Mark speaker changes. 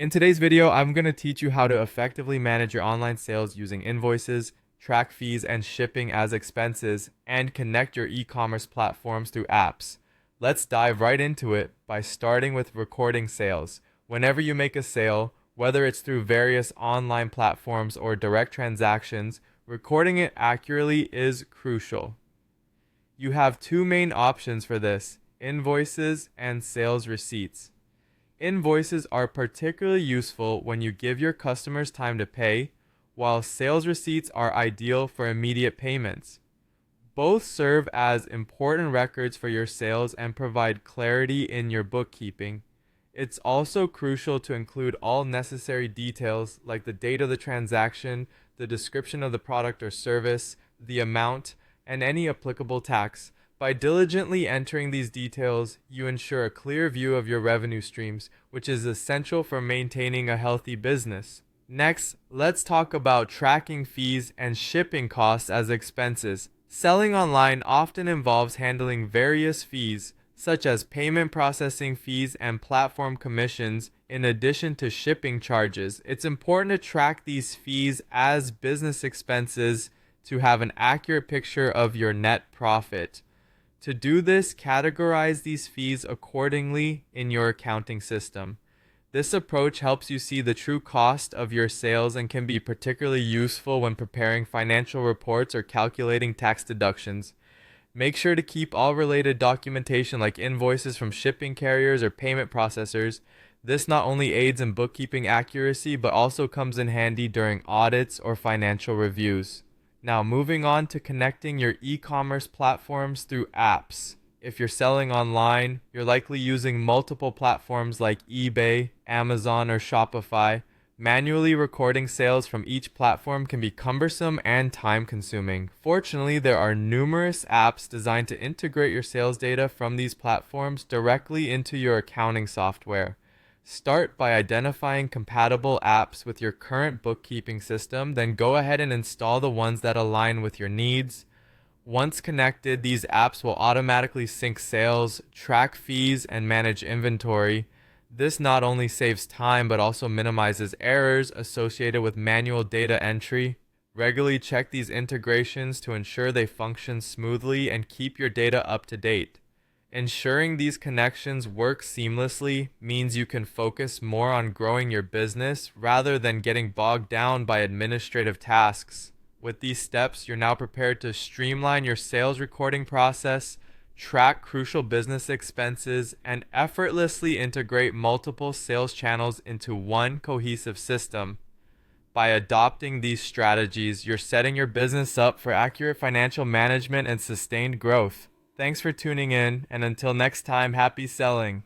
Speaker 1: In today's video, I'm going to teach you how to effectively manage your online sales using invoices, track fees and shipping as expenses, and connect your e-commerce platforms through apps. Let's dive right into it by starting with recording sales. Whenever you make a sale, whether it's through various online platforms or direct transactions, recording it accurately is crucial. You have two main options for this: invoices and sales receipts. Invoices are particularly useful when you give your customers time to pay, while sales receipts are ideal for immediate payments. Both serve as important records for your sales and provide clarity in your bookkeeping. It's also crucial to include all necessary details like the date of the transaction, the description of the product or service, the amount, and any applicable tax. By diligently entering these details, you ensure a clear view of your revenue streams, which is essential for maintaining a healthy business. Next, let's talk about tracking fees and shipping costs as expenses. Selling online often involves handling various fees, such as payment processing fees and platform commissions, in addition to shipping charges. It's important to track these fees as business expenses to have an accurate picture of your net profit. To do this, categorize these fees accordingly in your accounting system. This approach helps you see the true cost of your sales and can be particularly useful when preparing financial reports or calculating tax deductions. Make sure to keep all related documentation like invoices from shipping carriers or payment processors. This not only aids in bookkeeping accuracy, but also comes in handy during audits or financial reviews. Now, moving on to connecting your e-commerce platforms through apps. If you're selling online, you're likely using multiple platforms like eBay, Amazon, or Shopify. Manually recording sales from each platform can be cumbersome and time-consuming. Fortunately, there are numerous apps designed to integrate your sales data from these platforms directly into your accounting software. Start by identifying compatible apps with your current bookkeeping system, then go ahead and install the ones that align with your needs. Once connected, these apps will automatically sync sales, track fees, and manage inventory. This not only saves time but also minimizes errors associated with manual data entry. Regularly check these integrations to ensure they function smoothly and keep your data up to date. Ensuring these connections work seamlessly means you can focus more on growing your business rather than getting bogged down by administrative tasks. With these steps, you're now prepared to streamline your sales recording process, track crucial business expenses, and effortlessly integrate multiple sales channels into one cohesive system. By adopting these strategies, you're setting your business up for accurate financial management and sustained growth. Thanks for tuning in, and until next time, happy selling.